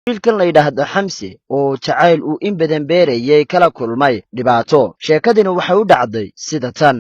wiilkan la yidhaahdo xamse oo jacayl uu in badan beerayay kala kulmay dhibaato. sheekadina waxay u dhacday sida tan.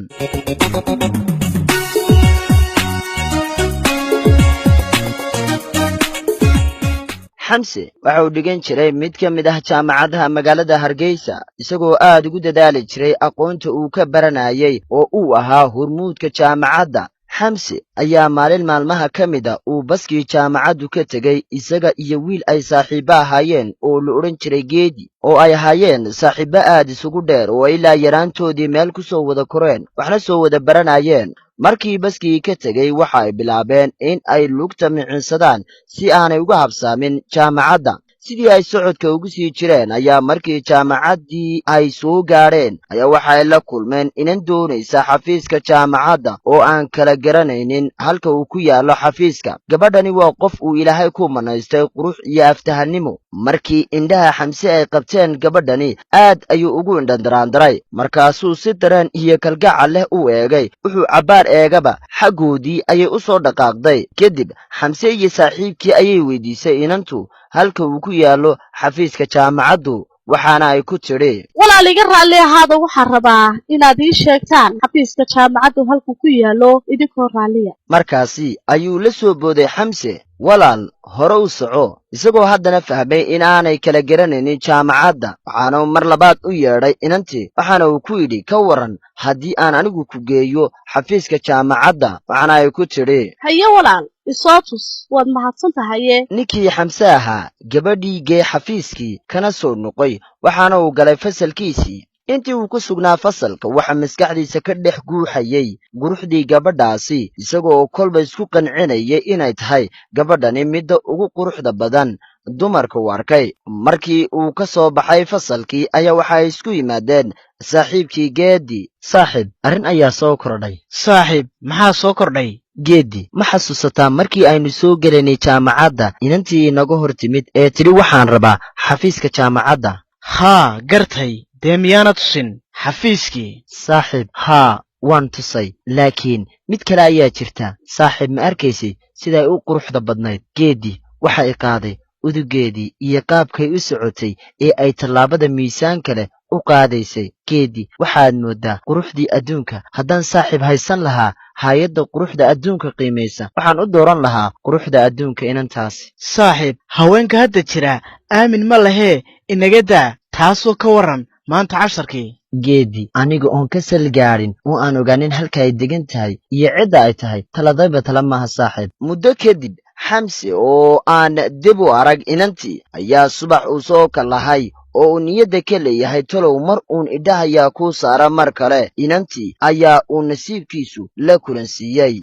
xamse waxa uu dhigan jiray mid ka mid ah jaamacadaha magaalada Hargeysa, isagoo aad ugu dadaali jiray aqoonta uu ka baranayay oo uu ahaa hormuudka jaamacadda. xamse ayaa maalin maalmaha ka mida uu baskii jaamacaddu ka tegey isaga iyo wiil ay saaxiibo ahaayeen oo la odhan jiray geedi, oo ay ahaayeen saaxiibo aad isugu dheer oo ilaa yaraantoodii meel ku soo wada koreen waxna soo wada baranayeen. markii baskii ka tegey waxa ay bilaabeen in ay lugta micinsadaan si aanay uga habsaamin jaamacadda. sidii ay socodka ugu sii jireen ayaa markii jaamacaddii ay soo gaadheen ayaa waxay la kulmeen inan doonaysa xafiiska jaamacadda oo aan kala garanaynin halka uu ku yaallo xafiiska. gabadhani waa qof uu ilaahay ku manaystay qurux iyo aftahannimo. markii indhaha xamse ay qabteen gabadhani aad ayuu ugu indhandaraandaray, markaasuu si dareen iyo kalgacal leh u eegay. wuxuu cabbaar eegaba xaggoodii ayay u soo dhaqaaqday. kadib xamse iyo saaxiibkii ayay weydiisay inantu halka uu ku yaallo xafiiska jaamacaddu, waxaana ay ku tidhi, walaal iga raalli ahaada, waxaan rabaa inaad ii sheegtaan xafiiska jaamacaddu halku ku yaallo idinkoo raalliya. markaasi ayuu la soo booday xamse, walaal hore u soco, isagoo haddana fahmay in aanay kala garanaynin jaamacadda. waxaana mar labaad u yeedhay inantii, waxaana uu ku yidhi, ka waran haddii aan anigu ku geeyo xafiiska jaamacadda? waxaana ay ku tidhi, haye walaal isoo tus, waad mahadsan tahaye. ninkii xamse ahaa gabadhii gee xafiiskii kana soo noqoy, waxaana uu galay fasalkiisii. intii uu ku sugnaa fasalka waxa maskaxdiisa ka dhex guuxayay quruxdii gabadhaasi, isagoo kolba isku qancinayay inay tahay gabadhani midda ugu quruxda badan dumarka u arkay. markii uu ka soo baxay fasalkii ayaa waxay isku yimaadeen saaxiibkii geedi. saaxiib, arrin ayaa soo kordhay. saaxiib, maxaa soo kordhay? geedi, ma xasuusataa markii aynu soo gelaynay jaamacadda inantii inaga hor timid ee tidhi waxaan rabaa xafiiska jaamacadda? haa, gartay. dee miyaana tusin xafiiskii? saaxiib, haa waan tusay, laakiin mid kale ayaa jirta. saaxiib, ma arkaysay siday u quruxda badnayd? geedi waxa ay qaaday udugeedii iyo qaabkay u socotay ee ay tallaabada miisaanka leh u qaadaysay. geedi waxaad mooddaa quruxdii adduunka. haddaan saaxiib haysan lahaa hay-adda quruxda adduunka qiimaysa, waxaan u dooran lahaa quruxda adduunka inantaasi. saaxiib, haweenka hadda jira aamin ma lahee inaga daa, taasoo ka warran maanta casharkii. geedi, aniga oon ka salgaadhin oo aan ogaanin halka ay degan tahay iyo cidda ay tahay, taladayba tala maaha saaxiib. muddo kadib xamse oo aan dib u arag inantii ayaa subax uu soo kallahay oo uu niyadda ka leeyahay talow mar uun idhahayaa kuu saara mar kale. inantii ayaa uu nasiibkiisu la kulansiiyey.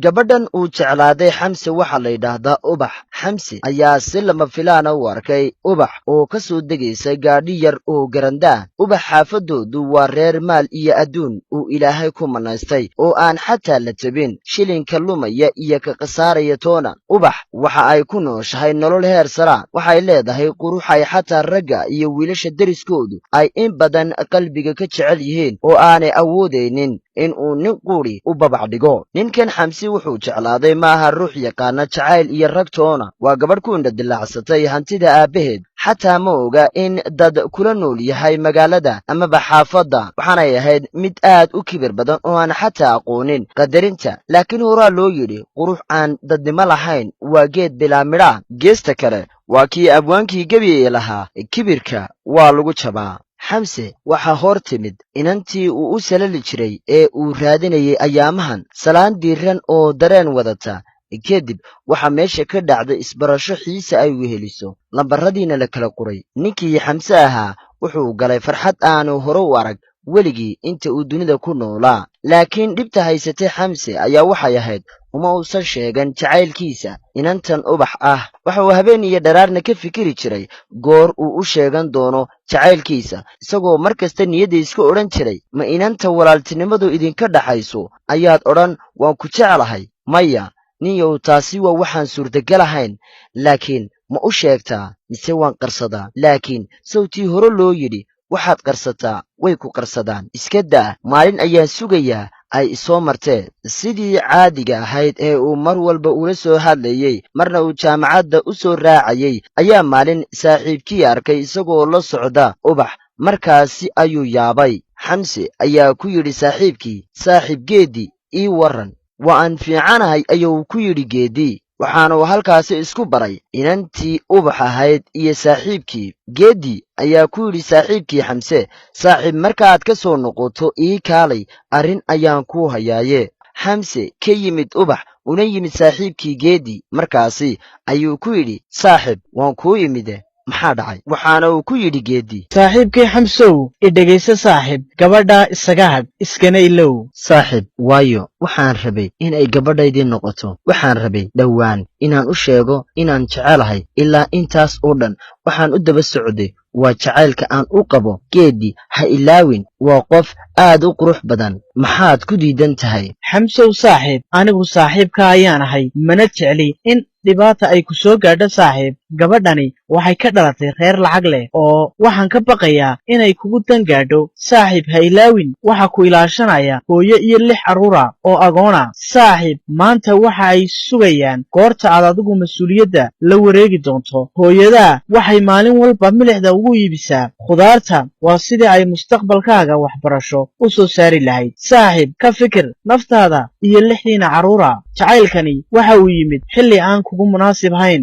gabadhan uu jeclaaday xamse waxaa la yidhaahdaa ubax. xamse ayaa si lama filaana u arkay ubax oo ka soo degaysa gaadhi yar oo garandaa. ubax xaafaddoodu waa reer maal iyo adduun uu ilaahay ku manaystay oo aan xataa la tabin shilinka lumaya iyo ka khasaaraya toona. ubax waxa ay ku nooshahay nolol heer sara. waxay leedahay quruxay xataa ragga iyo wiilasha deriskoodu ay in badan qalbiga ka jecel yihiin oo aanay awoodaynin in uu nin quri u babac dhigo. ninkan xamse wuxuu jeclaaday maaha ruux yaqaana jacayl iyo rag toona. waa gabadh ku indhadilacsatay hantida aabbaheed, xataa ma oga in dad kula nool yahay magaalada amaba xaafadda. waxaanay ahayd mid aad u kibir badan oo aan xataa aqoonin qadarinta. laakiin horaa loo yidhi qurux aan dadnimo lahayn waa geed bilaa midhaa. geesta kale waa kii abwaankii gebiyey lahaa, kibirka waa lagu jabaa. xamse waxaa hor timid inantii uu u salali jiray ee uu raadinayay ayaamahan, salaan diiran oo dareen wadata. kadib waxaa meesha ka dhacday isbarasho xiise ay weheliso, lambarradiina la kala qoray. ninkii xamse ahaa wuxuu galay farxad aanu hore u arag weligii inta uu dunida ku noolaa. laakiin dhibta haysatay xamse ayaa waxay ahayd uma uusan sheegan jacaylkiisa inantan ubax ah. waxa uu habeen iyo dharaarna ka fikiri jiray goor uu u sheegan doono jacaylkiisa, isagoo mar kasta niyadda iska odhan jiray, ma inanta walaaltinimadu idinka dhaxayso ayaad odhan waan ku jeclahay? maya ninyow, taasi waa waxaan suurtagal ahayn. laakiin ma u sheegtaa mise waan qarsadaa? laakiin sawtii hore loo yidhi waxaad qarsataa way ku qarsadaan. iska daa, maalin ayaan sugayaa ay isoo marteen sidii caadiga ahayd ee uu mar walba ula soo hadlayey marna uu jaamacadda u soo raacayey ayaa maalin saaxiibkii arkay isagoo la socda ubax markaasi ayuu yaabay xamse ayaa ku yidhi saaxiibkii saaxiib geeddi ii warran waa aan fiicanahay ayuu ku yidhi geeddi waxaana uu halkaasi isku baray inantii ubax ahayd iyo saaxiibkii geeddi ayaa ku yidhi saaxiibkii xamse saaxiib markaaad ka soo noqoto ii kaalay arrin ayaan kuu hayaaye xamse ka yimid ubax una yimid saaxiibkii geeddi markaasi ayuu ku yidhi saaxiib waan kuu imide maxaa dhacay waxaana uu ku yidhi geeddi saaxiibkii xamsow idhegayso saaxiib gabadhaa isaga hadh iskana ilow saaxiib waayo waxaan rabay inay gabadhaydii noqoto waxaan rabay dhowaan inaan u sheego inaan jecelahay ilaa intaas oo dhan waxaan u daba socday waa jacaylka aan u qabo geeddi ha ilaawin waa qof aad u qurux badan maxaad ku diidan tahay xamsow saaxiib anigu saaxiibka ayaan ahay mana jecli in dhibaata ay ku soo gaadho saaxiib gabadhani waxay ka dhalatay reer lacag leh oo waxaan ka baqayaa inay kugu dan gaadho saaxiib ha ilaawin waxa ku ilaashanaya hooyo iyo 6 carruura oo agoona saaxiib maanta waxa ay sugayaan goorta aad adigu mas-uuliyadda la wareegi doonto hooyadaa waxay maalin walba milixda ugu iibisaa khudaarta waa sidii ay mustaqbalkaaga waxbarasho u soo saari lahayd saaxiib ka fikir naftaada iyo 6diina carruura jacaylkani waxa uu yimid xilli aan kugu munaasib hayn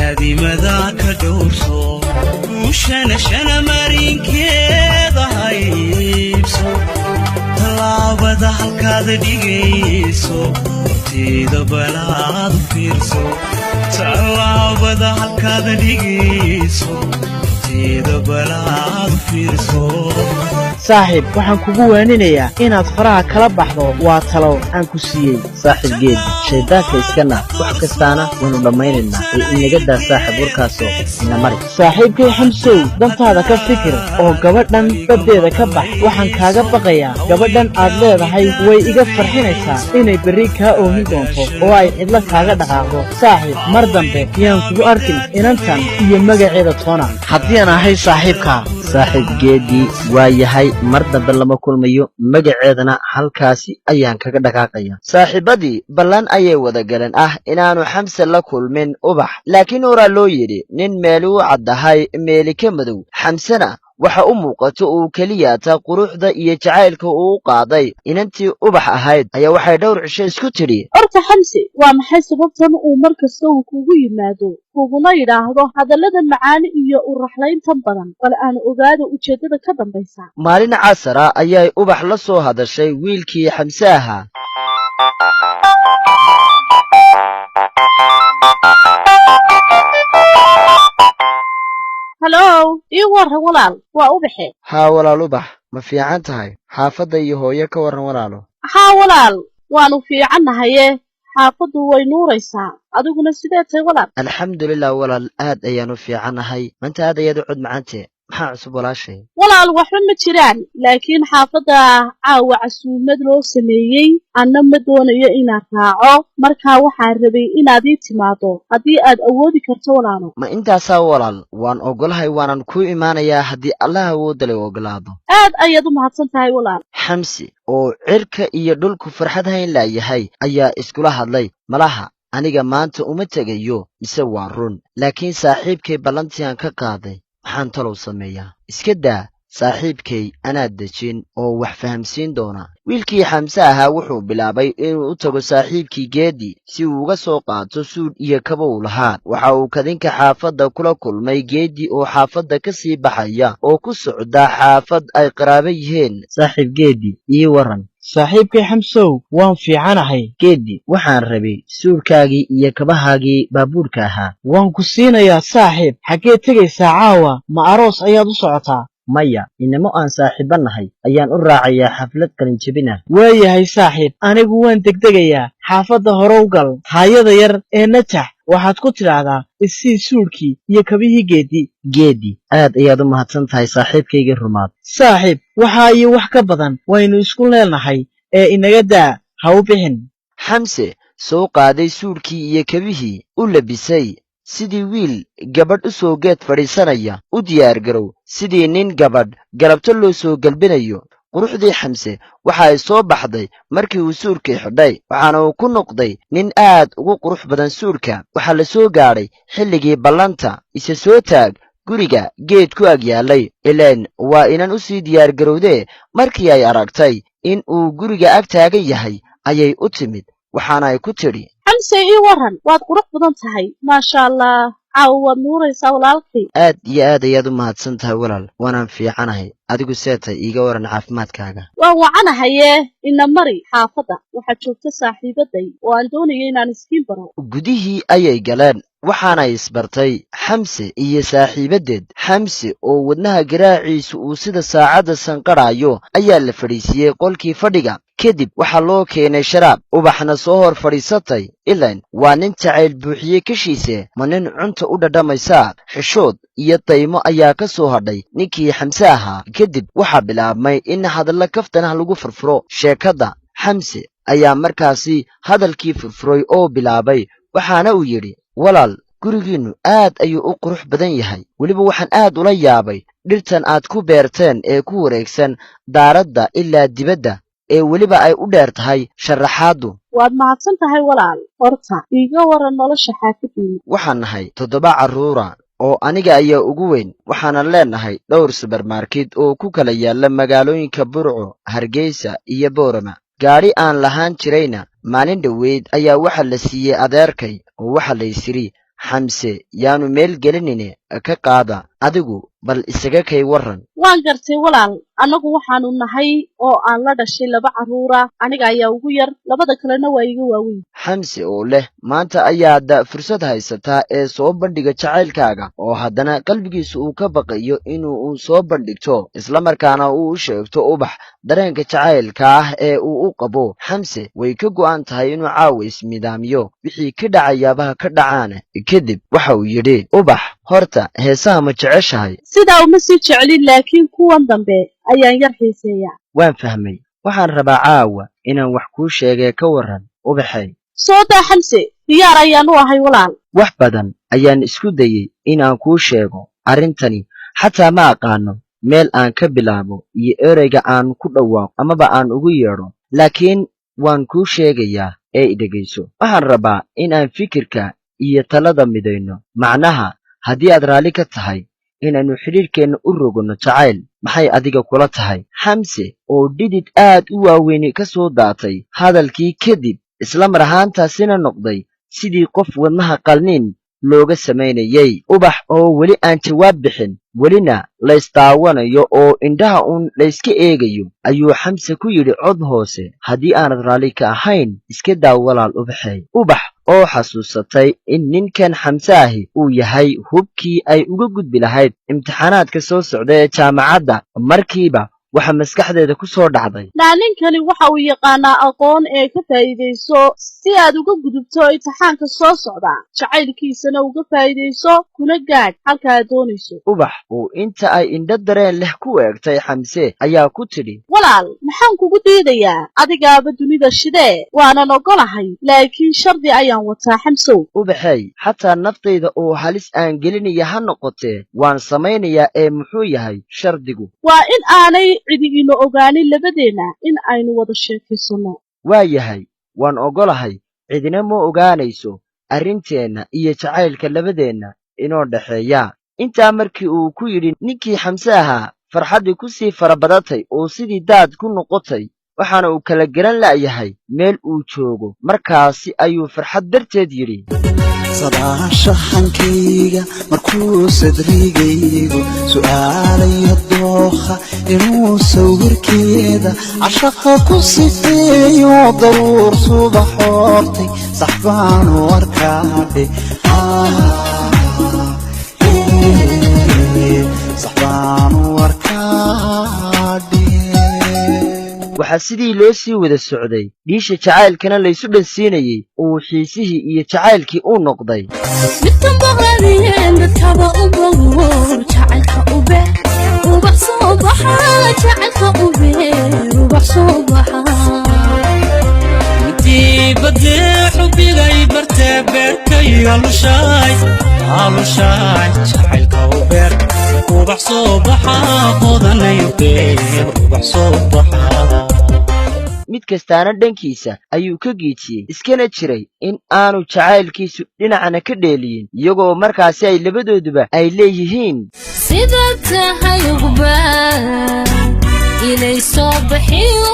hadimada ka dhowrso shana marinkeeda haybso tallaabada halkaad dhigayso horteeda balaad fiirso tallaabada halkaad dhigayso horteeda balaad fiirso saaxiib waxaan kugu waaninayaa inaad faraha kala baxdo waa talo aan ku siiyey saaxiib geeddi shaydaanka iska naar wax kastaana waynu dhammaynaynaa ee inaga daa saaxiib warkaasoo ina mari saaxiibkay xamsow dantaada ka fikir oo gabadhan baddeeda ka bax waxaan kaaga baqayaa gabadhan aad leedahay way iga farxinaysaa inay berri kaa oohin doonto oo ay cidlo kaaga dhaqaaqdo saaxiib mar dambe yaan kugu arkin inantan iyo magaceeda toona haddii aan ahay saaxiibkaa saaxiib geeddi waa yahay mar dambe lama kulmayo magaceedana halkaasi ayaan kaga dhaqaaqaya saaxiibadii ballan ayay wada galeen inaanu xamse la kulmin ubax laakiin horaa loo yidhi nin meeli u caddahay meeli ka madow xamsena waxa u muuqato uu keliyaata quruxda iyo jacaylka uu u qaaday inantii ubax ahayd ayaa waxay dhowr cisho isku tidhi horta xamse waa maxay sababtan uu mar kasta uu kugu yimaado kuguna yidhaahdo hadalladan macaani iyo u raxlayntan badan bal aan ogaado ujeeddada ka dambaysa maalin casara ayay ubax la soo hadashay wiilkii xamse ahaa halow ii warran walaal waa ubaxe haa walaal ubax ma fiican tahay xaafadda iyo hooyo ka warran walaalo haa walaal waannu fiicannahaye xaafaddu way nuuraysaa adiguna sidee tahay walaal alxamdulilah walaal aad ayaanu fiicannahay maanta aad ayaad u cod macantee maxaa cusub walaashay walaal waxba ma jiraan laakiin xaafadda caawa casuumad loo sameeyey anna ma doonayo inaad raaco markaa waxaan rabay inaad ii timaado haddii aad awoodi karto walaalo ma intaasaa walaal waan ogolahay waanan kuu imaanayaa haddii allah awoodda lay ogolaado aad ayaad u mahadsan tahay walaal xamsi oo cirka iyo dhulku farxad hayn laayahay ayaa iskula hadlay malaha aniga maanta uma tegayo mise waa run laakiin saaxiibkay ballantii aan ka qaaday maxaan talow sameeyaa iska daa saaxiibkay anaad dejin oo wax fahamsiin doona wiilkii xamse ahaa wuxuu bilaabay inuu u tago saaxiibkii geeddi si uu uga soo qaato suudh iyo kaba uu lahaa waxa uu kadinka xaafadda kula kulmay geeddi oo xaafadda ka sii baxaya oo ku socda xaafad ay qaraabo yihiin saaxiib geeddi ii warran saaxiibkay xamsow waan fiicanahay geeddi waxaan rabay suudhkaagii iyo kabahaagii baabuurka ahaa waan ku siinayaa saaxiib xaggee tegaysaa caawa ma aroos ayaad u socotaa maya inamo aan saaxiiba nahay ayaan u raacayaa xaflad qalinjebinah waayahay saaxiib anigu waan degdegayaa xaafadda hore u gal haayada yar ee najax waxaad ku tidhaahdaa isii suudhkii iyo kabihii geeddi aad ayaad u mahadsan tahay saaxiibkaygii rumaad saaxiib waxaa iyo wax ka badan waynu isku leenahay ee inaga daa ha u bixin xamse soo qaaday suudhkii iyo kabihii u labisay sidii wiil gabadh u soo geed fadhiisanaya u diyaargarow sidii nin gabadh galabto loo soo gelbinayo quruxdii xamse waxa ay soo baxday markii uu suurkii xidhay waxaana uu ku noqday nin aad ugu qurux badan suurka waxaa la soo gaadhay xilligii ballanta isa soo taag guriga geed ku ag yaallay ileen waa inan u sii diyaargarowdee markii ay aragtay in uu guriga ag taagan yahay ayay u timid waxaana ay ku tidhi xamse ii waran waad qurux badan tahay maasha allah caawa waad nuuraysaa walaalkay aad iyo aad ayaad u mahadsan tahay walaal waanaan fiicanahay adigu seetay iiga waran caafimaadkaaga waan wacanahaye ina mari xaafadda waxaad joogta saaxiibaday oo aan doonaya inaan iskiin baro gudihii ayay galeen waxaana isbartay xamse iyo saaxiibaddeed xamse oo wadnaha garaaciisu uu sida saacadda sanqadhaayo ayaa la fadhiisiiyey qolkii fadhiga kadib waxaa loo keenay sharaab ubaxna soo hor fadhiisatay ilan waa nin jacayl buuxiyey kashiise ma nin cunta u dhadhamaysaa xishood iyo daymo ayaa ka soo hadhay ninkii xamse ahaa kadib waxaa bilaabmay in hadalla kaftanah lagu furfuro sheekadda xamse ayaa markaasi hadalkii furfuray oo bilaabay waxaana uu yidhi walaal gurigiinnu aad ayuu u qurux badan yahay weliba waxaan aad ula yaabay dhirtan aad ku beerteen ee ku wareegsan daaradda ilaa dibadda ee weliba ay u dheer tahay sharaxaaddu waad mahadsan tahay walaal horta iiga waran nolosha xaafaddiina waxaan nahay 7 carruura oo aniga ayaa ugu weyn waxaanan leenahay dhowr subermarket oo ku kala yaalla magaalooyinka burco hargeysa iyo boorama gaadhi aan lahaan jirayna maalin dhoweyd ayaa waxa la siiyey adeerkay oo waxa laysiri xamse yaanu meel gelinine ka qaada adigu bal isaga kay waran waan gartay walaal annagu waxaanu nahay oo aan la dhashay 2 carruura aniga ayaa ugu yar labada kalena waa iga waaweyn xamse oo leh maanta ayaad fursad haysataa ee soo bandhiga jacaylkaaga oo haddana qalbigiisu uu ka baqayo inuu soo bandhigto isla markaana uu u sheegto ubax dareenka jacaylka ah ee uu u qabo xamse way ka go'an tahay inuu caawa ismidaamiyo wixii ka dhacayaabaha ka dhacaana kadib waxa uu yidhi ubax horta heesaha ma jeceshahay sidaa uma sii jeclin laakiin kuwan dambe ayaan yar xiiseeyaa waan fahmay waxaan rabaa caawa inaan wax kuu sheegee ka waran ubaxay soo daa xamse diyaar ayaan u ahay walaal wax badan ayaan isku dayey inaan kuu sheego arrintani xataa ma aqaano meel aan ka bilaabo iyo ereyga aan ku dhawaaqo amaba aan ugu yeedho laakiin waan kuu sheegayaa ee idhegayso waxaan rabaa inaan fikirka iyo talada midayno macnaha haddii aad raalli ka tahay inaynu xidhiidhkeenna u rogonno jacayl maxay adiga kula tahay xamse oo dhidid aad u waaweyni ka soo daatay hadalkii kadib isla mar ahaantaasina noqday sidii qof wadnaha qalniin looga samaynayey ubax oo weli aan jawaab bixin welina laysdaawanayo oo indhaha uun layska eegayo ayuu xamse ku yidhi cod hoose haddii aanad raalli ka ahayn iska daaw walaal ubaxay ubax oo xasuusatay in ninkan xamse ahi uu yahay hubkii ay uga gudbi lahayd imtixaanaadka soo socda ee jaamacadda markiiba waxa maskaxdeeda ku soo dhacday ninkani waxa uu yaqaanaa aqoon ee ka faa'iidayso si aad uga gudubto imtixaanka soo socda jacaylkiisana uga faa'iidayso kuna gaadh halka aad doonayso ubax oo inta ay indho dareen leh ku eegtay xamse ayaa ku tidhi walaal maxaan kugu diidayaa adigaaba dunida shidee waanan ogolahay laakiin shardi ayaan wataa xamsow ubaxay xataa naftayda oo halis aan gelinaya ha noqotee waan samaynayaa ee muxuu yahay shardigu waa in aanay cidi ina ogaanin labadeenna in aynu wada sheekaysanno waa yahay waan ogolahay cidina ma ogaanayso arrinteenna iyo jacaylka labadeenna inoo dhaxeeya intaa markii uu ku yidhi ninkii xamse ahaa farxaddii ku sii farabadatay oo sidii daad ku noqotay waxaana uu kala garan la'yahay meel uu joogo markaasi ayuu farxad darteed yidhi sadaashahankayga markuu sadrigaygu su'aalaya dookha inuu sawirkeeda cashaqa ku sifeeyo daruur subax hortay sax baanu arkaadhe sax baanu arkaadhe waxaa sidii loo sii wada socday dhiisha jacaylkana laysu dhansiinayey uu xiisihii iyo jacaylkii uu noqday midkan baqadiyeen dadkaba u bogoor jacaylka ube ubax soo baxa jacaylka ube ubax soo baxa midii badee xubigay bartee beerkay alushaay jacaylka u beer ubax soo baxa hodanayo beer ubax soo baxa mid kastaana dhankiisa ayuu ka giijiyey iskana jiray in aanu jacaylkiisu dhinacna ka dheeliyin iyagoo markaasi ay labadooduba ay leeyihiin sida tahay ugbaa inay soo bixiyo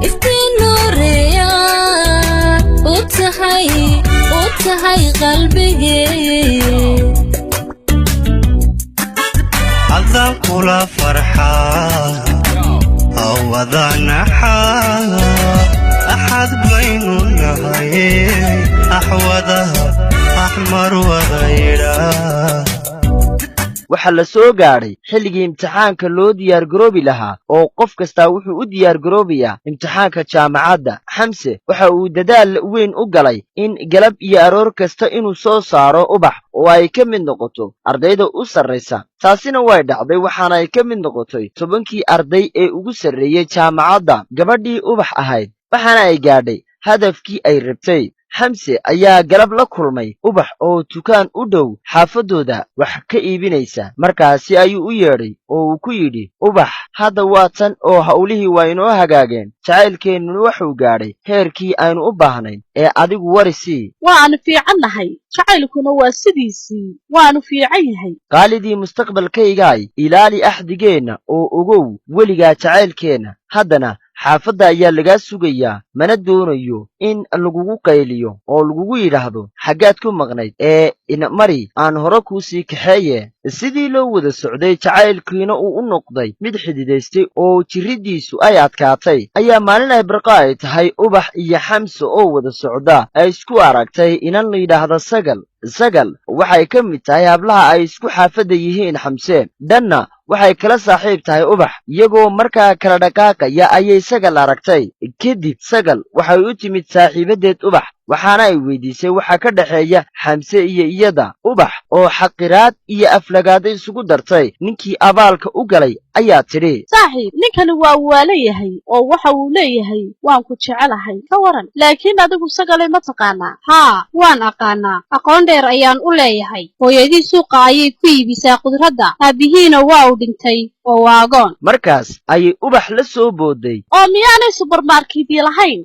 iftiin nuureya u tahay qalbigee haddaan kula farxaa awadaanaxa axad baynu nahay axwadaha axmar wadayidhaa waxaa la soo gaadhay xilligii imtixaanka loo diyaargaroobi lahaa oo qof kastaa wuxuu u diyaargaroobayaa imtixaanka jaamacadda xamse waxa uu dadaal weyn u galay in galab iyo aroor kasta inuu soo saaro ubax oo ay ka mid noqoto ardayda u sarraysa taasina way dhacday waxaana ay ka mid noqotay 10kii arday ee ugu sarreeyey jaamacadda gabadhii ubax ahayd waxaana ay gaadhay hadafkii ay rabtay xamse ayaa galab la kulmay ubax oo dukaan u dhow xaafaddooda wax ka iibinaysa markaasi ayuu u yeedhay oo uu ku yidhi ubax hadda waa tan oo hawlihii waa inoo hagaageen jacaylkeennuna wuxuu gaadhay heerkii aynu u baahnayn ee adigu warisii waanu fiican nahay jacaylkuna waa sidiisii waanu fiican yahay qaalidii mustaqbalkaygaay ilaali axdigeenna oo ogow weligaa jacaylkeenna haddana xaafadda ayaa lagaa sugayaa mana doonayo in lagugu qayliyo oo lagugu yidhaahdo xaggaad ku maqnayd ee inamari aan hore kuu sii kaxeeye sidii loo wada socday jacaylkiina uu u noqday mid xididaystay oo jirriddiisu ay adkaatay ayaa maalin ay barqa ay tahay ubax iyo xamse oo wada socda ay isku aragtay inan la yidhaahda sagal waxay ka mid tahay hablaha ay isku xaafadda yihiin xamse dhanna waxay kala saaxiib tahay ubax iyagoo markaa kala dhaqaaqaya ayay sagal aragtay kadib sagal waxay u timid saaxiibaddeed ubax waxaana ay weydiisay waxa ka dhexeeya xamse iyo iyada ubax oo xaqiraad iyo aflagaado isugu dartay ninkii abaalka u galay ayaa tidhi saaxiib ninkani waa waalayahay oo waxa uu leeyahay waan ku jecelahay ka waran laakiin adigu sagale ma taqaanaa haa waan aqaanaa aqoon dheer ayaan u leeyahay hooyadii suuqa ayay ku iibisaa khudradda aabbihiina waa uu dhintay oo waa agoon markaas ayay ubax la soo booday oo miyaanay subarmarkidii lahayn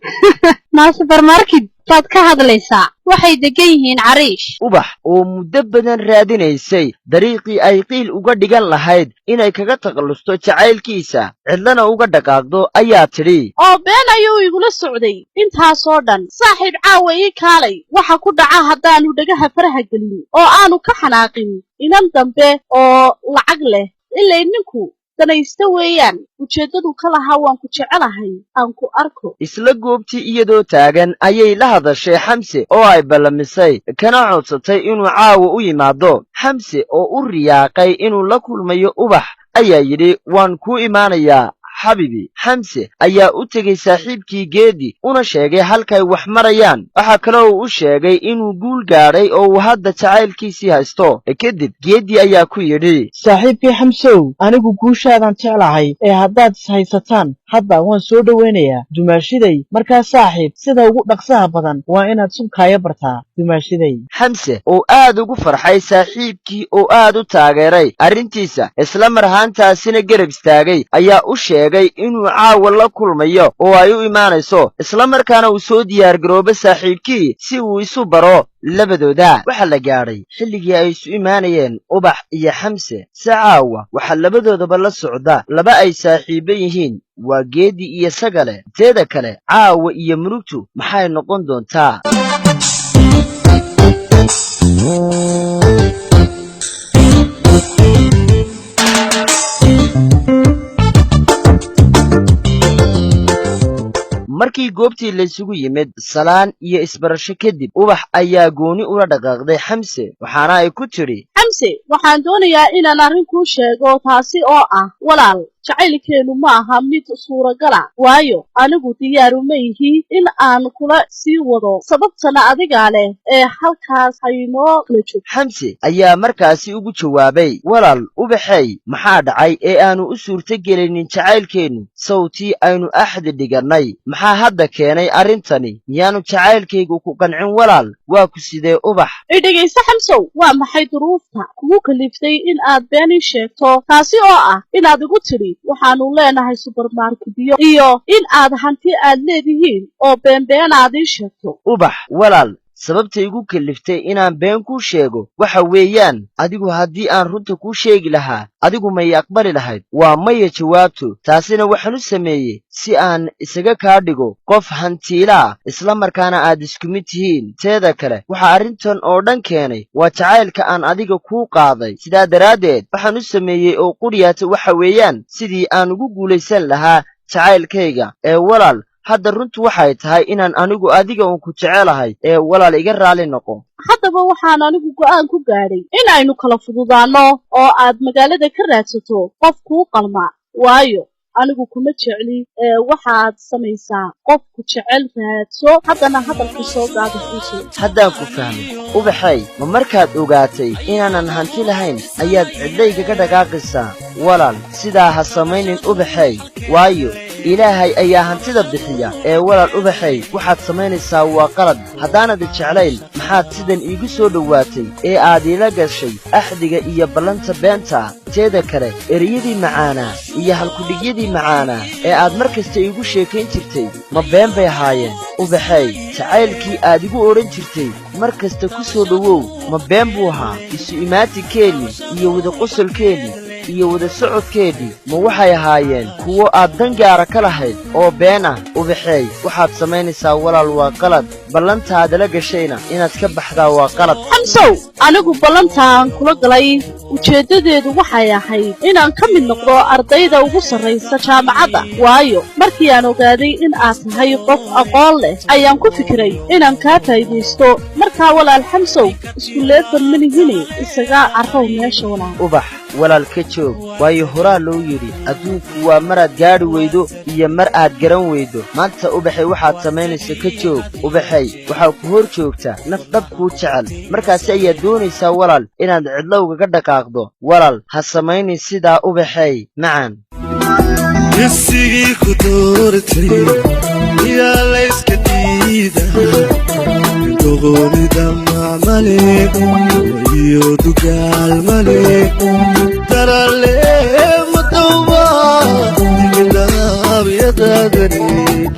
maa subarmarkid baad ka hadlaysaa waxay degan yihiin cariish ubax oo muddo badan raadinaysay dariiqii ay qiil uga dhigan lahayd inay kaga takhallusto jacaylkiisa cidlana uga dhaqaaqdo ayaa tidhi oo been ayuu igula socday intaasoo dhan saaxiib caawa ii kaalay waxa ku dhaca haddaannu dhagaha faraha gelin oo aanu ka xanaaqin inan dambe oo lacag leh ilay ninku danaysta weeyaan ujeeddadu ka lahaa waan ku jecelahay aan ku arko isla goobtii iyadoo taagan ayay la hadashay xamse oo ay ballamisay kana codsatay inuu caawa u yimaado xamse oo u riyaaqay inuu la kulmayo ubax ayaa yidhi waan kuu imaanayaa xabibi xamse ayaa u tegey saaxiibkii geedi una sheegay halkay wax marayaan waxaa kaloo uu u sheegay inuu guul gaadhay oo uu hadda jacaylkiisii haysto kadib geedi ayaa ku yidhi saaxiibkii xamsow anigu guushaadaan jeclahay ee haddaad is haysataan hadda waan soo dhowaynayaa dumaashiday markaa saaxiib sida ugu dhaqsaha badan waa inaad subkaaya bartaa dumaashiday xamse oo aad ugu farxay saaxiibkii oo aad u taageeray arrintiisa isla mar ahaantaasina garab istaagay ayaa u sheegay inuu caawa la kulmayo oo ay u imaanayso isla markaana uu soo diyaargaroobo saaxiibkii si uu isu baro labadooda waxaa la gaadhay xilligii ay isu imaanayeen ubax iyo xamse si caawa waxaa labadoodaba la socda laba ay saaxiibo yihiin waa geedi iyo sagale teeda kale caawa iyo murugtu maxay noqon doontaa markii goobtii laysugu yimid salaan iyo isbarasho kadib ubax ayaa gooni ula dhaqaaqday xamse waxaana ay ku tidhi xamse waxaan doonayaa inaan arrin kuu sheego taasi oo ah walaal jacaylkeenu ma aha mid suuragala waayo anigu diyaaru ma ihi in aan kula sii wado sababtana adigaa leh ee halkaas haynoo kala joog. xamse ayaa markaasi ugu jawaabay walaal ubaxay maxaa dhacay ee aanu u suurtogelinin jacaylkeennu sawtii aynu axdi dhigannay maxaa hadda keenay arrintani miyaanu jacaylkaygu ku qancin walaal waa ku sidee ubax dhegayso xamsow waa maxay duruufta kugu kaliftay in aad been ii sheegto taasi oo ah inaad igu tidhi waxaanu leenahay subermarketyo iyo in aad hanti aad leedihiin oo beenbeen aad ii sheegto. ubax walaal sababta igu kaliftay inaan been kuu sheego waxa weeyaan adigu haddii aan runta kuu sheegi lahaa adigu may aqbali lahayd waa maya jawaabtu taasina waxaan u sameeyey si aan isaga kaa dhigo qof hantiilaa isla markaana aad isku mid tihiin teeda kale waxaa arrintan oo dhan keenay waa jacaylka aan adiga kuu qaaday sidaa daraaddeed waxaan u sameeyey oo qudhiyaata waxa weeyaan sidii aan ugu guulaysan lahaa jacaylkayga ee walaal hadda runtu waxay tahay inaan anigu adiga uun ku jecelahay ee walaal iga raali noqo. haddaba waxaan anigu go'aan ku gaadhay inaynu kala fududaanno oo aad magaalada ka raadsato qof kuu qalma waayo anigu kuma jecli waxaad samaysaa qofku jecel raadso haddana hadalka soo gaadaxiiso. haddaan ku fahmay ubaxay ma markaad ogaatay inaanan hanti lahayn ayaad cidlaygaga dhaqaaqaysaa walaal sidaa ha samaynin ubaxay waayo ilaahay ayaa hantida bixiya ee walaal ubaxay waxaad samaynaysaa waa qalad haddaanad jeclayn maxaad sidan iigu soo dhowaatay ee aad iila gashay axdiga iyo ballanta beenta teeda kale ereyadii macaanaa iyo halkudhigyadii macaanaa ee aad mar kasta iigu sheekayn jirtay ma been bay ahaayeen ubaxay jacaylkii aad igu odhan jirtay mar kasta ku soo dhowow ma been buu ahaa isu imaatinkeennii iyo wada qosolkeennii iyo wada socodkeedii ma waxay ahaayeen kuwo aad dan gaara ka lahayd oo been ah ubaxeey waxaad samaynaysaa walaal waa qalad ballantaadala gashayna inaad ka baxdaa waa qalad. xamsow anigu ballantaan kula galay ujeeddadeedu waxay ahayd inaan ka mid noqdo ardayda ugu sarraysa jaamacadda waayo markii aan ogaaday in aad tahay qof aqoon leh ayaan ku fikiray inaan kaa faa'iidaysto markaa walaal xamsow iskuleefan manihine isaga carrow meesha walaal. ubax walaal ka joog waayo horaa loo yidhi adduunku waa maraad gaadhi weydo iyo mar aad garan weydo maanta ubaxay waxaad samaynaysa ka joog ubaxay waxaa ku hor joogta naf dhab kuu jecel markaasi ayaad doonaysaa walaal inaad cidlowgaga dhaqaaqdo walaal ha samaynin sidaa ubaxay macaan isigii ku doortay yaa layska diida doqonida macmale iyo dugaal male darale madowba digilaabyadaadani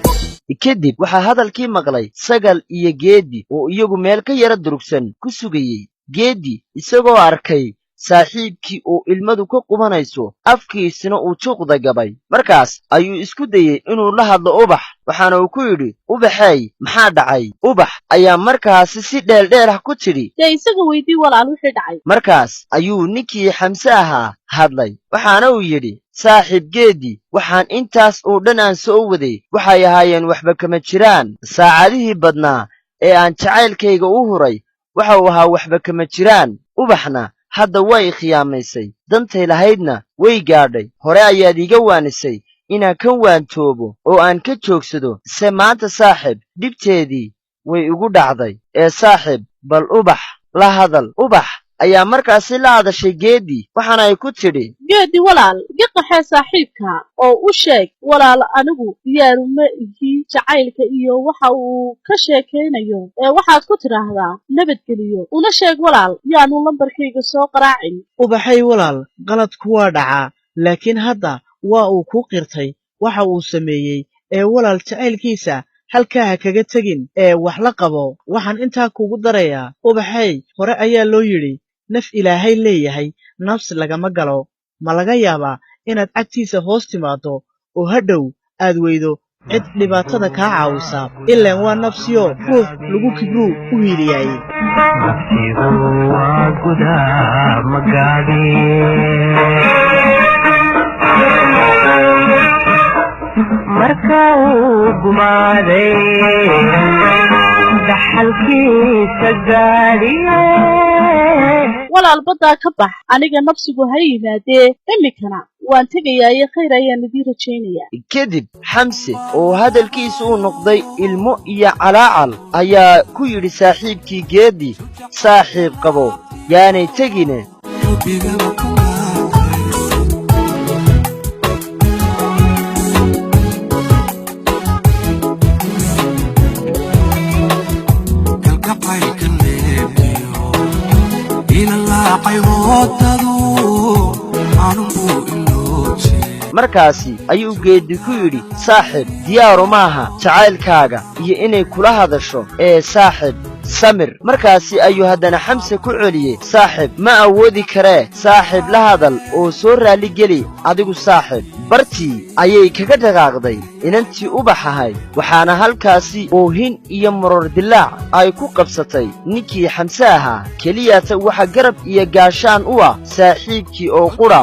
kadib waxaa hadalkii maqlay sagal iyo geeddi oo iyagu meel ka yara durugsan ku sugayey geeddi isagoo arkay saaxiibkii oo ilmadu ka qubanayso afkiisina uu juuqda gabay markaas ayuu isku dayey inuu la hadlo ubax waxaana uu ku yidhi ubaxay maxaa dhacay ubax ayaa markaasi si dheeldheer ah ku tidhi dee isaga weydii walaal wixii dhacay. markaas ayuu ninkii xamse ahaa hadlay waxaana uu yidhi saaxiib geeddi waxaan intaas oo dhan aan soo waday waxay ahaayeen waxba kama jiraan saacadihii badnaa ee aan jacaylkayga u huray waxa uu ahaa waxba kama jiraan ubaxna hadda way khiyaamaysay dantay lahaydna way gaadhay hore ayaad iiga waanisay inaan ka waantoobo oo aan ka joogsado se maanta saaxiib dhibteedii way igu dhacday ee saaxiib bal ubax la hadal ubax ayaa markaasi la hadashay geeddi waxaana ay ku tidhi geeddi walaal iga qaxee saaxiibka oo u sheeg walaal anigu diyaaru ma ihi jacaylka iyo waxa uu ka sheekaynayo ee waxaad ku tidhaahdaa nabadgeliyo una sheeg walaal yaanu lambarkayga soo qaraacin. ubaxay walaal qaladku waa dhacaa laakiin hadda waa uu kuu qirtay waxa uu sameeyey ee walaal jacaylkiisa halkaa ha kaga tegin ee wax la qabo waxaan intaa kugu darayaa ubaxay hore ayaa loo yidhi naf ilaahay leeyahay nafsi lagama galo ma laga yaabaa inaad cagtiisa hoos timaaddo oo hadhow aad weydo cid dhibaatada kaa caawisa ilaan waa nafsiyo ruux lagu kibruu u hiiliyay marka uu gumaaday dhaxalkiisa gaadhiye walaal baddaa ka bax aniga nafsigu ha yimaadee imikana waan tegayaa khayr ayaan idin rajaynayaa. kadib xamse oo hadalkiisu u noqday ilmo iyo calaacal ayaa ku yidhi saaxiibkii geedi saaxiib qabo yaanay tegine markaasi ayuu geedi ku yidhi saaxiib diyaaru maaha jacaylkaaga iyo inay kula hadasho ee saaxiib samir markaasi ayuu haddana xamse ku celiyey saaxiib ma awoodi karee saaxiib la hadal oo soo raalligeli adigu saaxiib bartii ayay kaga dhaqaaqday inantii ubax ahayd waxaana halkaasi oohin iyo maror dilaac ay ku qabsatay ninkii xamse ahaa keliyata waxa garab iyo gaashaan u ah saaxiibkii oo qudha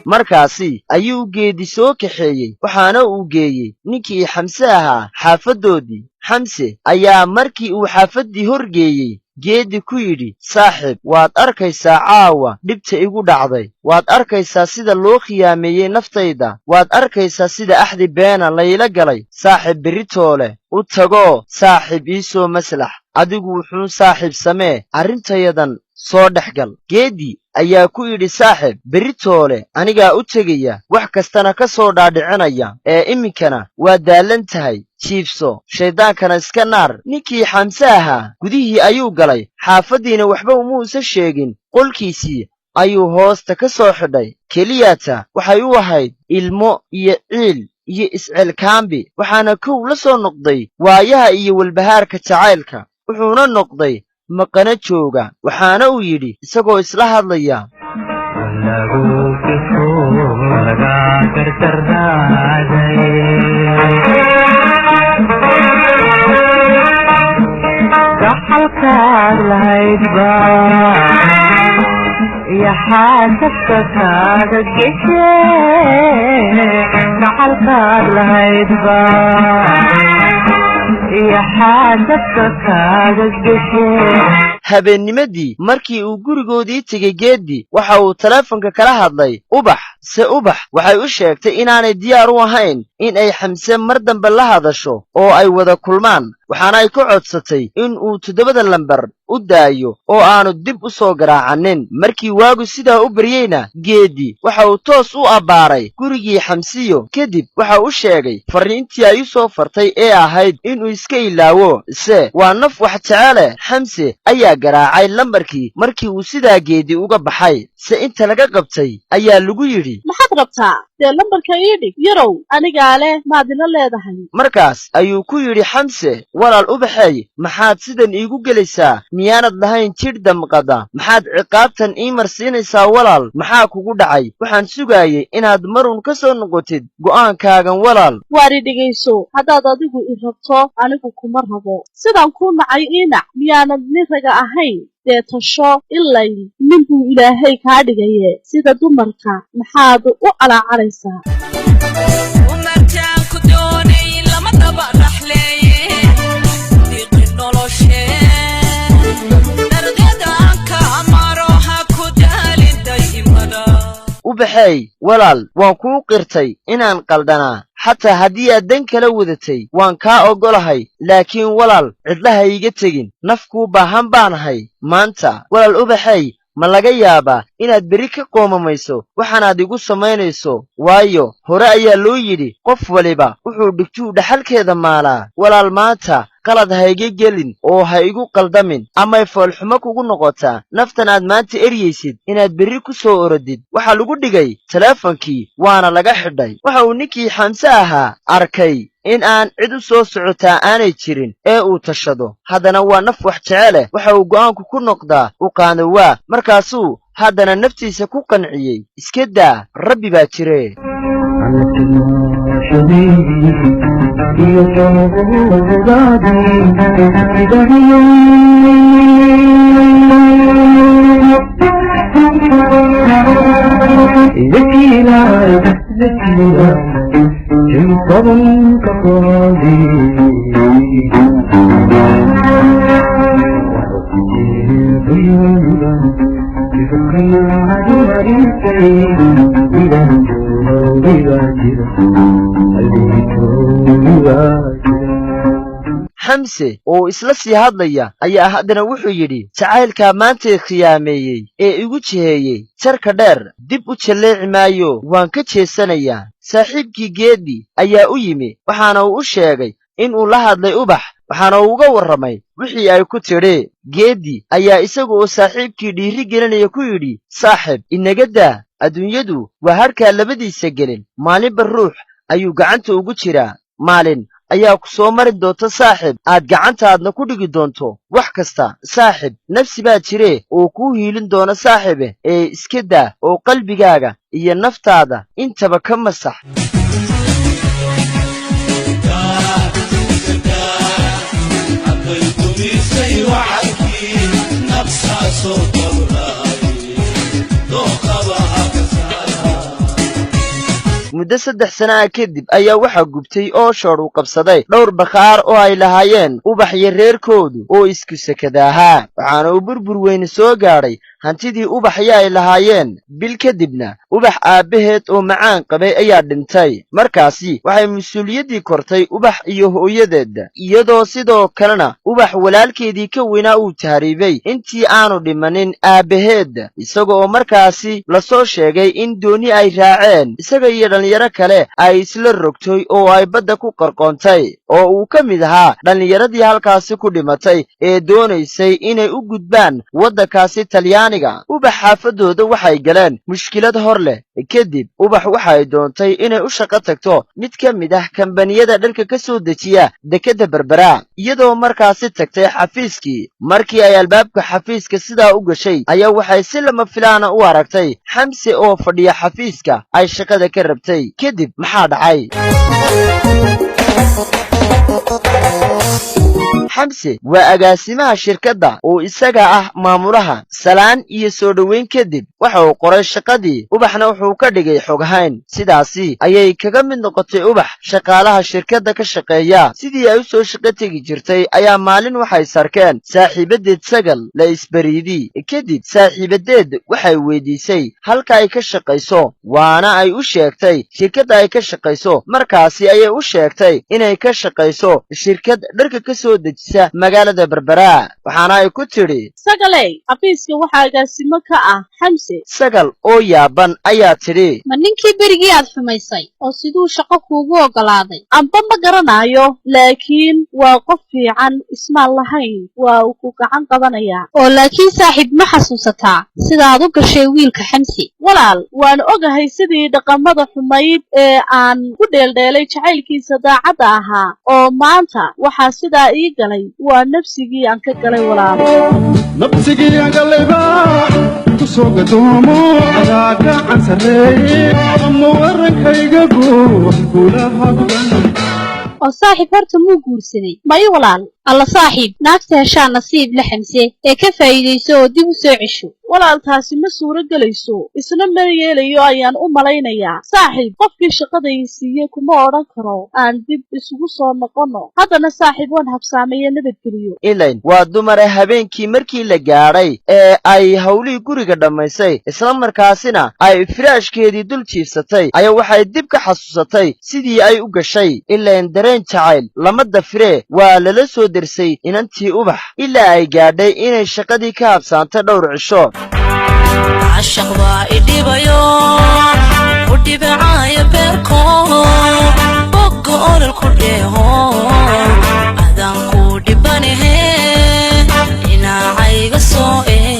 markaasi ayuu geedi soo kaxeeyey waxaana uu geeyey ninkii xamse ahaa xaafaddoodii xamse ayaa markii uu xaafaddii hor geeyey geedi ku yidhi saaxiib waad arkaysaa caawa dhibta igu dhacday waad arkaysaa sida loo khiyaameeyey naftayda waad arkaysaa sida axdi beena layla galay saaxiib beritoole u tagoo saaxiib ii soo maslax adigu wuxuu saaxiib samee arrintayadan soo dhex gal geedi ayaa ku yidhi saaxiib beritoole anigaa u tegaya wax kastana ka soo dhaadhicinaya ee iminkana waa daallan tahay jiibso shayddaankana iska naar ninkii xamse ahaa gudihii ayuu galay xaafaddiina waxba umuusa sheegin qolkiisii ayuu hoosta ka soo xidhay keliyata waxay u ahayd ilmo iyo ciil iyo iscelkaambi waxaana kow la soo noqday waayaha iyo walbahaarka jacaylka wuxuuna noqday maqana jooga waxaana uu yidhi isagoo isla hadlaya habeennimadii markii uu gurigoodii tegey geedi waxa uu taleefonka kala hadlay ubax se ubax waxay u sheegtay inaanay diyaar u ahayn in ay xamse mar dambe la hadasho oo ay wada kulmaan waxaana ay ka codsatay in uu 7 lambar u daayo oo aanu dib u soo garaacanin markii waagu sidaa u baryeyna geedi waxa uu toos u abbaaray gurigii xamsiyo kadib waxa u sheegay farriintii ay u soo fartay ee ahayd inuu iska ilaawo se waa naf wax jecele xamse ayaa garaacay lambarkii markii uu sidaa geedi uga baxay se inta laga qabtay ayaa lagu yidhi maxaad rabtaa dee lambarka ii dhig yarow anigaa leh maad ila leedahay markaas ayuu ku yidhi xamse walaal ubaxay maxaad sidan iigu gelaysaa miyaanad lahayn jidh damqada maxaad ciqaabtan ii marsiinaysaa walaal maxaa kugu dhacay waxaan sugaayey inaad marun ka soo noqotid go'aankaagan walaal waari dhegayso haddaad adigu i rabto anigu kuma rabo sidaan kuu nacay ii nac miyaanad nin raga ahayn dee tasho ilay nin buu ilaahay kaa dhigaye sida dumarka maxaad u calaacalaysaa ubaxay walaal waan kuu qirtay inaan qaldanaa xataa haddii aad dan kala wadatay waan kaa oggolahay laakiin walaal cidlaha iiga tegin naf kuu baahan baanahay maanta walaal ubaxay ma laga yaabaa inaad berri ka qoomamayso waxaanaad igu samaynayso waayo hore ayaa loo yidhi qof waliba wuxuu dhigtuu dhaxalkeeda maalaa walaal maanta qalad ha iga gelin oo ha igu qaldamin amay foolxumo kugu noqotaa naftan aad maanta eryaysid inaad berri ku soo orodid waxaa lagu dhigay taleefonkii waana laga xidhay waxa uu ninkii xamse ahaa arkay in aan cid u soo socotaa aanay jirin ee uu tashado haddana waa naf wax jeceleh waxa uu go'aanku ku noqdaa u qaanowaa markaasuu haddana naftiisa ku qanciyey iska daa rabbi baa jire ذكي لا ذكي لا xamse oo isla sii hadlaya ayaa haddana wuxuu yidhi jacaylkaa maantay khiyaameeyey ee igu jiheeyey jarka dheer dib u jalleeci maayo waan ka jeesanayaa saaxiibkii geeddi ayaa u yimi waxaana uu u sheegay inuu la hadlay ubax waxaana uu uga warramay wixii ay ku tidhi geeddi ayaa isaga oo saaxiibkii dhiiri gelinaya ku yidhi saaxib inaga daa adduunyadu waa harkaa labadiisa gelin maalinba ruux ayuu gacanta ugu jiraa maalin ayaa ku soo mari doonta saaxib aad gacantaadna ku dhigi doonto wax kasta saaxib nafsi baa jiree oo kuu hiilin doona saaxibe ee iska daa oo qalbigaaga iyo naftaada intaba ka masax muddo 3 sana ah kadib ayaa waxaa gubtay oo shoor u qabsaday dhowr bakhaar oo ay lahaayeen ubax iyo reerkoodu oo isku sakada ahaa waxaana uu burbur weyn soo gaadhay hantidii ubaxya ay lahaayeen bil kadibna ubax aabbaheed oo macaan qabay ayaa dhintay markaasi waxay mas-uuliyaddii kortay ubax iyo hooyadeeda iyadoo sidoo kalena ubax walaalkeedii ka weynaa uu tahriibay intii aanu dhimanin aabbaheed isaga oo markaasi lasoo sheegay in dooni ay raaceen isaga iyo dhallinyaro kale ay isla rogtay oo ay badda ku qarqoontay oo uu ka mid ahaa dhallinyaradii halkaasi ku dhimatay ee doonaysay inay u gudbaan waddankaasi talyaaniga ubax xaafadooda waxay galeen mushkilad hor leh kadib ubax waxay doontay inay u shaqo tagto mid ka mid ah kambaniyada dharka ka soo dejiya dekedda berbera iyadoo markaasi tagtay xafiiskii markii ay albaabka xafiiska sidaa u gashay ayaa waxay si lama filaana u aragtay xamse oo fadhiya xafiiska ay shaqada ka rabtay kadib maxaa dhacay xamse waa agaasimaha shirkadda oo isaga ah maamulaha salaan iyo soo dhoweyn kadib waxa uu qoray shaqadii ubaxna wuxuu ka dhigay xoghayn sidaasi ayay kaga mid noqotay ubax shaqaalaha shirkadda ka shaqeeya sidii ay u soo shaqo tegi jirtay ayaa maalin waxay sarkeen saaxiibadeed sagal la isbariidi kadib saaxiibadeed waxay weydiisay halka ay ka shaqayso waana ay u sheegtay shirkadda ay ka shaqayso markaasi ayay u sheegtay inay ka shaqayso shirkad dharka ka soo dejisa magaalada berbera waxaana ay ku tidhi sagaley xafiiska waxaa agaasimo ka ah xamse sagal oo yaaban ayaa tidhi ma ninkii berigii aad xumaysay oo siduu shaqo kuugu oggolaaday amba ma garanayo laakiin waa qof fiican ismaan lahayn waa uu ku gacan qabanayaa oo laakiin saaxiib ma xasuusataa sidaad u gashay wiilka xamse walaal waan ogahay sidii dhaqamada xumayd ee aan ku dheeldheelay jacaylkiisa daacadda ahaa oo maanta waxaa sidaa ii galay waa nafsigii aan ka galay walaal nafsigii aan galayba ku soo gadoomo adaa gacan sarreeye ama warankayga guux guulaha gudan oo saaxiib horta muu guursaday mayo walaal alla saaxiib naagta heshaa nasiib la xamse ee ka faa'iidayso oo dib u soo cesho walaal taasi ma suuro gelayso isna ma yeelayo ayaan u malaynayaa saaxiib qofkii shaqadayii siiyey kuma odhan karo aan dib isugu soo noqonno haddana saaxiib waan habsaameeye nabadgeliyo ilayn waa dumare habeenkii markii la gaadhay ee ay hawlihii guriga dhammaysay isla markaasina ay firaashkeedii dul jiifsatay ayaa waxay dib ka xasuusatay sidii ay u gashay ilayn dareen jacayl lama dafiree waa lala soo dersay inantii ubax ilaa ay gaadhay inay shaqadii ka habsaantay dhowr cisho عشق وايدي بيو ودي بعايا بيركو بقول الكرديهو أذان كودي بانيه إنا عايقا سوئي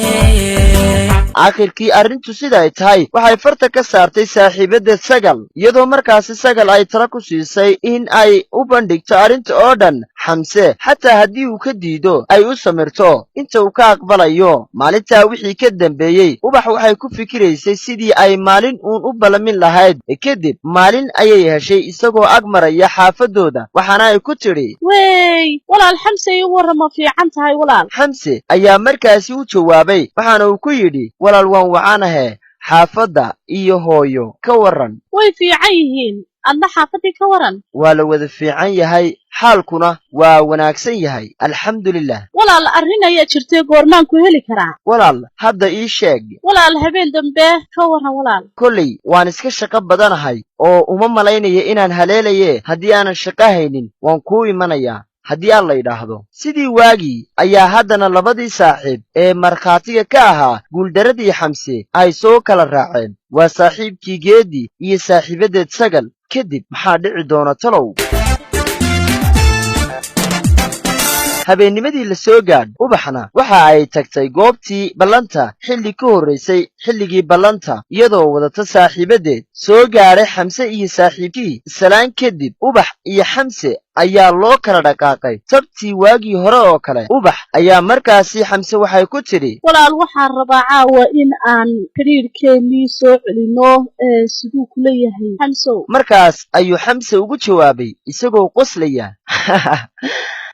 aakhirkii arrintu sida ay tahay waxay farta ka saartay saaxiibadeed sagal iyadoo markaasi sagal ay tala ku siisay in ay u bandhigto arrinta oo dhan xamse xataa haddii uu ka diido ay u samirto inta uu ka aqbalayo maalintaa wixii ka dambeeyey ubax waxay ku fikiraysay sidii ay maalin uun u ballamin lahayd kadib maalin ayay heshay isagoo ag maraya xaafadooda waxaana ay ku tidhi wey walaal xamse ii warrama fiican tahay walaal xamse ayaa markaasi u jawaabay waxaana uu ku yidhi walaal waan wacaanahe xaafadda iyo hooyo ka warran way fiican yihiin adna xaafadii ka waran waa la wada fiican yahay xaalkuna waa wanaagsan yahay alxamdulilah walaal arrin ayaa jirtay goormaan ku heli karaa walaal hadda ii sheeg walaal habeen dambe ka waran walaal kolley waan iska shaqo badanahay oo uma malaynaya inaan haleelaye haddii aanan shaqo haynin waan kuu imanayaa haddii aan la yidhaahdo sidii waagii ayaa haddana labadii saaxiib ee markhaatiga ka ahaa guuldaradii xamse ay soo kala raaceen waa saaxiibkii geeddi iyo saaxiibaddeed sagal kadib maxaa dhici doona talow habeennimadii la soo gaadh ubaxna waxa ay tagtay goobtii ballanta xilli ka horraysay xilligii ballanta iyadoo wadata saaxiibaddeed soo gaadhay xamse iyo saaxiibkii salaan kadib ubax iyo xamse ayaa loo kala dhaqaaqay tabtii waagii hore oo kale ubax ayaa markaasi xamse waxay ku tidhi walaal waxaan rabaa caawa in aan xidhiirkeennii soo celinno siduu kula yahay xamsow markaas ayuu xamse ugu jawaabay isagoo qoslaya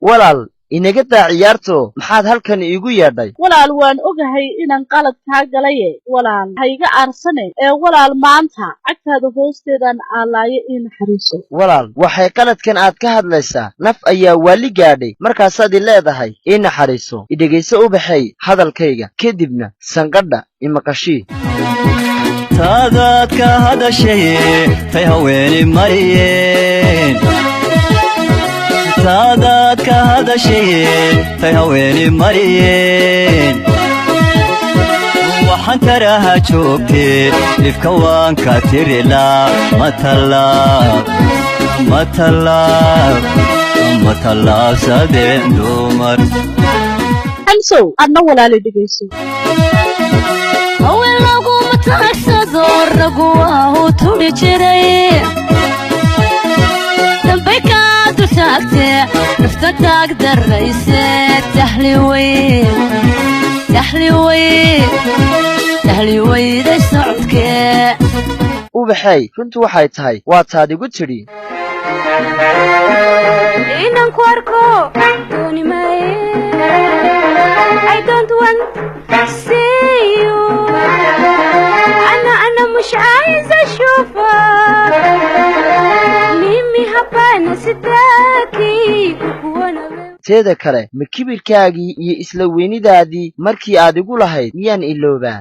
walaal inaga daa ciyaarto maxaad halkan iigu yeedhay walaal waan ogahay inaan qalad kaa galaye walaal ha iga aarsane walaal maanta cagtaada hoosteedaan aalaayo ii naxariiso walaal waxay qaladkan aad ka hadlaysaa naf ayaa waali gaadhay markaasaad i leedahay ii naxariiso idhegayso ubaxay hadalkayga kadibna sanqadha imaqashii taadaad ka hadashaye tay haweeni mariyeen taadaad ka hadashaye tay haweeni mariyeen waxaan taraha joogtee dhibka waan ka tirilaa matalaabsadeen dumar xamsow adna walaali dhegayso haween laguma taagsado ragu waa u tudhi jiray dambay kaa dultaagtee nafta taag darrayse tahli weyday socodkee ubaxay runtu waxay tahay waa taad igu tidhi inaan ku arko dooni maaye I don't want to see you أنا مش عايزة أشوفك mimi hapana sitaki kukuona teeda kale ma kibirkaagii iyo isla weynidaadii markii aad igu lahayd miyaan iloobaa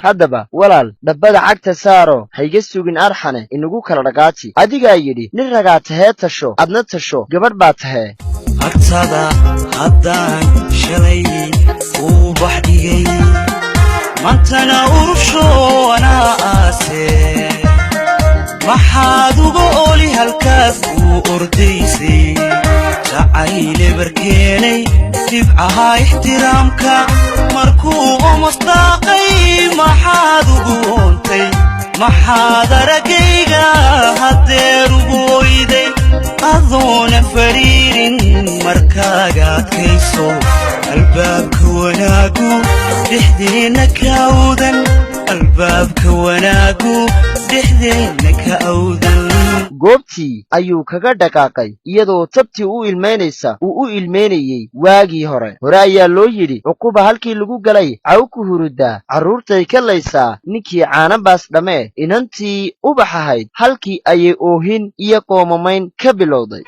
haddaba walaal dhabbada cagta saaro hayga sugin arxane inagu kala dhaqaaji adigaa yidhi nin ragaa tahee tasho adna tasho gabadh baa tahee agtada haddaan shalay uu bax dhigay mantana urusho anaa aase maxaad uga oli halkaas uu ordaysay jacayle barkeenay dibcaha ixtiraamka markuu omasdaaqay maxaad ugu oontay maxaad aragayga haddeer ugu oyday adoona fariirin markaaga adkayso albaabka wanaagu dhexdeenna ka awdan albaabka wanaagu dhexdeenna ka awdan goobtii ayuu kaga dhaqaaqay iyadoo tabtii u ilmaynaysa uu u ilmaynayey waagii hore ayaa loo yidhi cuquba halkii lagu galay caw ku hurudaa carruurtay ka laysaa ninkii caanabaas dhammee inantii ubax ahayd halkii ayay oohin iyo qoomamayn ka bilowday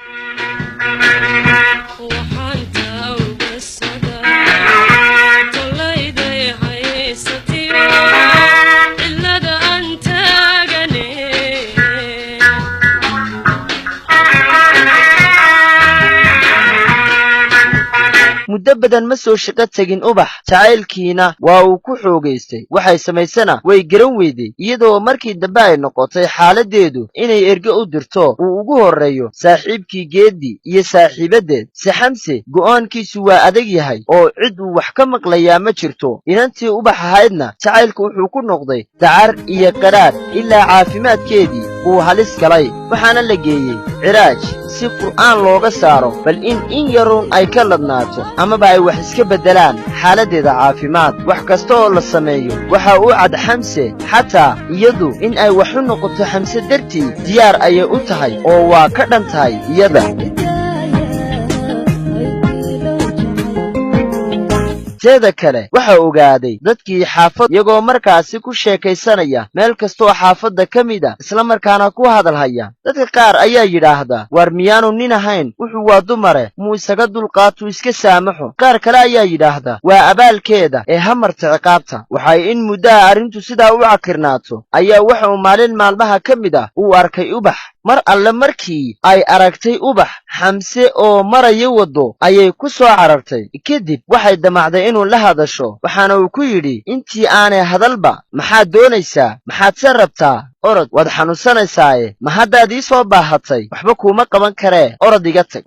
muddo badan ma soo shaqo tegin ubax jacaylkiina waa uu ku xoogaystay waxay samaysana way garan weyday iyadoo markii dambe ay noqotay xaaladdeedu inay erge u dirto uu ugu horreeyo saaxiibkii geeddi iyo saaxiibaddeed si xamse go'aankiisu waa adag yahay oo cid uu wax ka maqlayaa ma jirto inantii ubax ahaydna jacaylku wuxuu ku noqday dacar iyo qadhaadh ilaa caafimaadkeedii uu halis galay waxaana la geeyey ciraaj si qur'aan looga saaro bal in yaruun ay ka ladnaato amaba ay wax iska beddelaan xaaladdeeda caafimaad wax kasta oo la sameeyo waxa uu cad xamse xataa iyadu in ay wax u noqoto xamse dartii diyaar ayay u tahay oo waa ka dhan tahay iyada teeda kale waxa ogaaday dadkii xaafad iyagoo markaasi ku sheekaysanaya meel kastoo xaafadda ka mid a isla markaana ku hadalhaya dadka qaar ayaa yidhaahda war miyaanu nin ahayn wuxuu waa dumare muu isaga dulqaatuu iska saamaxo qaar kale ayaa yidhaahda waa abaalkeeda ee hamarta ciqaabta waxay in muddaha arrintu sidaa u cakirnaato ayaa waxa uu maalin maalmaha ka mid ah uu arkay ubax mar alle markii ay aragtay ubax xamse oo maraya waddo ayay ku soo carartay kadib waxay damacday inuu la hadasho waxaana uu ku yidhi intii aanay hadalba maxaad doonaysaa maxaad se rabtaa orod waad xanuunsanaysaaye ma haddaad ii soo baahatay waxba kuuma qaban karee orod iga tag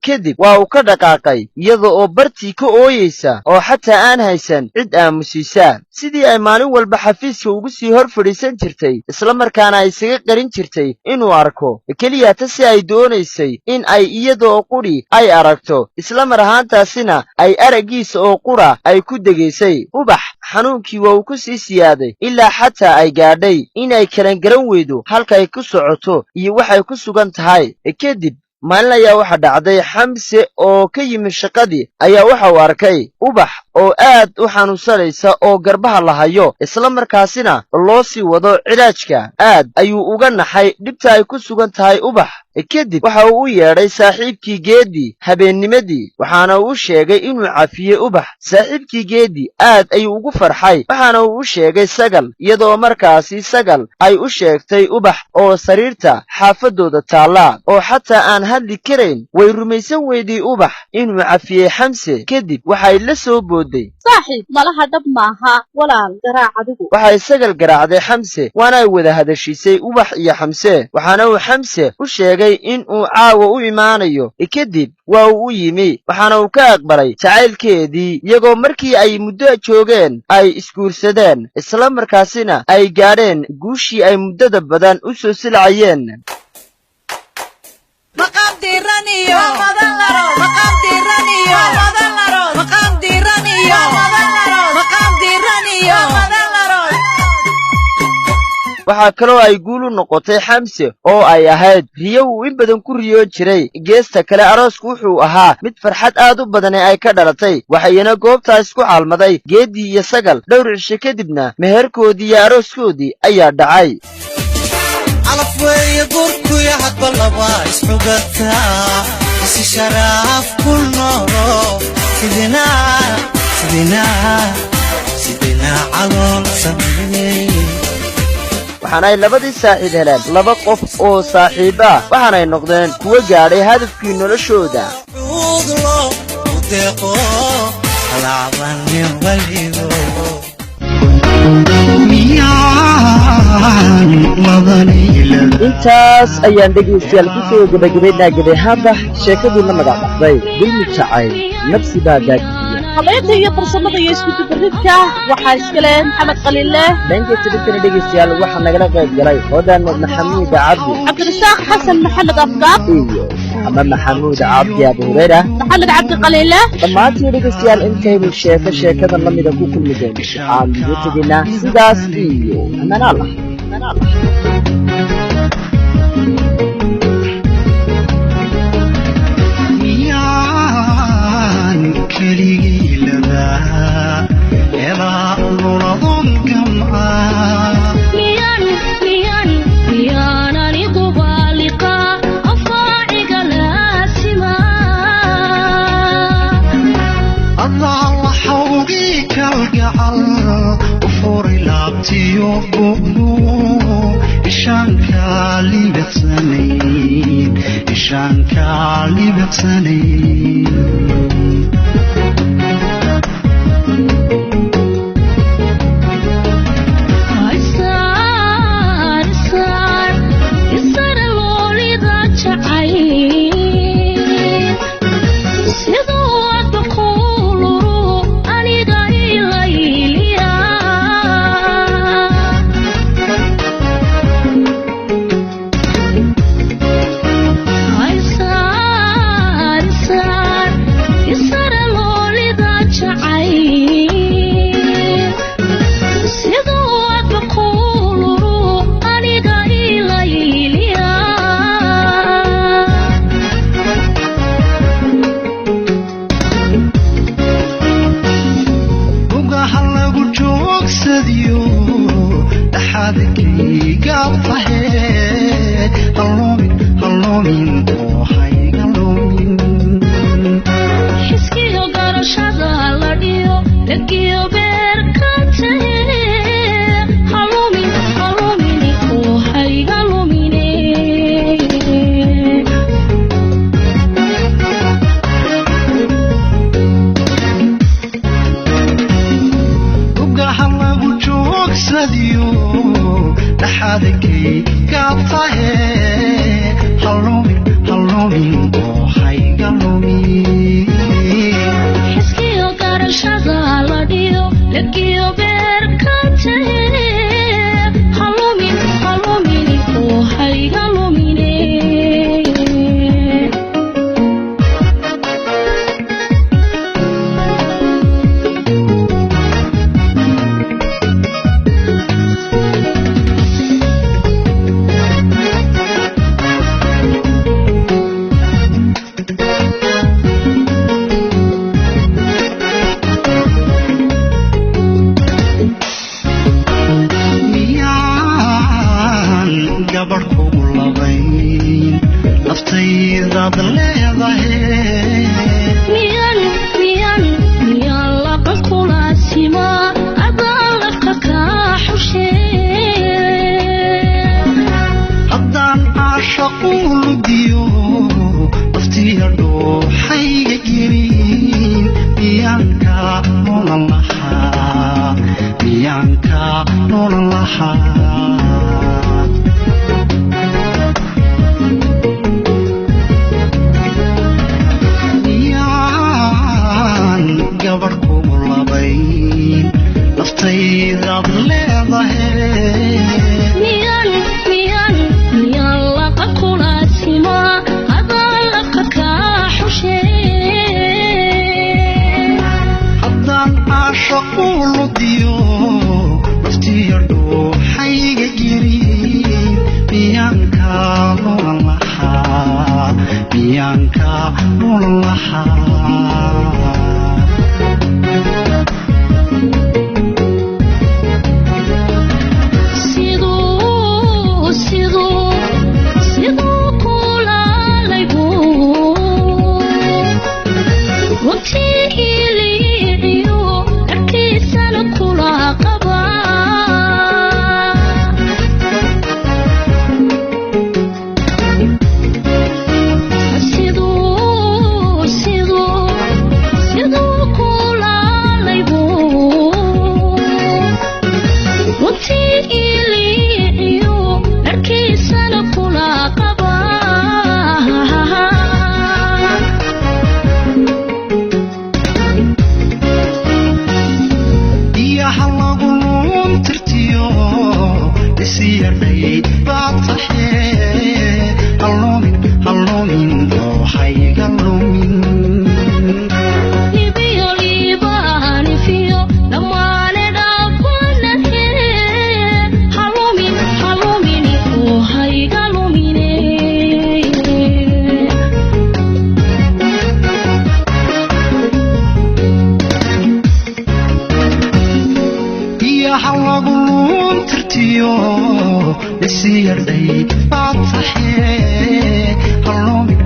kadib waa uu ka dhaqaaqay iyada oo bartii ka ooyeysa oo xataa aan haysan cid aamusiisaa sidii ay maalin walba xafiiska ugu sii hor fadhiisan jirtay isla markaana ay isaga qarin jirtay inuu arko keliyata si ay doonaysay in ay iyada oo qudhi ay aragto isla mar ahaantaasina ay araggiisa oo qudha ay ku degaysay ubax xanuunkii waa uu ku sii siyaaday ilaa xataa ay gaadhay inay kalan garan weydo halkay ku socoto iyo waxay ku sugan tahay kadib maalin ayaa waxa dhacday xamse oo ka yimid shaqadii ayaa waxa uu arkay ubax oo aad u xanuunsanaysa oo garbaha la hayo isla markaasina loo sii wado cilaajka aad ayuu uga naxay dhibta ay ku sugan tahay ubax kadib waxa uu u yeedhay saaxiibkii geedii habeennimadii waxaana uu u sheegay inuu cafiyey ubax saaxiibkii geedii aad ayuu ugu farxay waxaana uu u sheegay sagal iyadoo markaasi sagal ay u sheegtay ubax oo sariirta xaafaddooda taallaa oo xataa aan hadli karayn way rumaysan weydii ubax inuu cafiyey xamse kadib waxay la soo booday saaxiib malaha dhab maaha walaal garaac adigu waxay sagal garaacday xamse waana ay wada hadashiisay ubax iyo xamse waxaana uu xamse u sheegay in uu caawa u imaanayo kadib waa uu u yimi waxaana uu ka aqbalay jacaylkeedii iyagoo markii ay muddo joogeen ay isguursadeen isla markaasina ay gaadheen guushii ay muddada badan u soo silcayeen waxaa kaloo ay guul u noqotay xamse oo ay ahayd riyo uu in badan ku riyoon jiray geesta kale aroosku wuxuu ahaa mid farxad aad u badan ee ay ka dhalatay waxayna goobtaa isku caalmaday geeddii iyo sagal dhowr cisho kadibna meherkoodii iyo arooskoodii ayaa dhacay waxaana ay labadii saaxiib heleen laba qof oo saaxiib ah waxaanay noqdeen kuwa gaadhay hadafkii noloshooda intaas ayaan dhegaystayaal ku soo gabagabaynaa gabayhaanba sheekadiina magac baxday dulmi jacayl nafsi baa daagtiya habeenta iyo farsamada iyo isku dubaridka waxaa iskale maxamed qaliile dhanka tirintana dhegaystayaal waxaa nagala qayb galay hodan maxamuud cabdi cabdirasaaq xasan maxamed afgaab iyo ama maxamuud cabdi abu hureyra maxamed cabdi qaliile dhammaantii dhegaystayaal intaynu sheekada lamida ku kulmi doono waxaan ugu tegaynaa sidaas iyo amanaallah sidoo naftaydaad leedahay miyaan laqa kula simaa adaan lafka kaa xushee haddaan caashaqu ludiyo naftiya dhuuxayga gelin miyaanka noolan lahaa miyaanka noolan lahaa gabadh kugu labayn naftaydaad leedahay miyaan laqa kula simaa adaan lafka kaa xushee haddaan caashaqu ludiyo naftiya dhuuxayga gelin miyaanka noolan lahaa miyaanka noolan lahaa siduu kulaalaybu runtii iliiciyo dharkiisana kula qabaa siduu kulaalaybu runtii iliiciyo dharkiisana kula qabaa biyaha lagu luuntirtiyo isiyadhay baad taxee hallumin oohayga lumin libiyo liibaanifiyo dhammaane dhaafanahe halumini oohayga lumine biyaha lagu luuntirtiyo isiyadhay baad taxee hallumin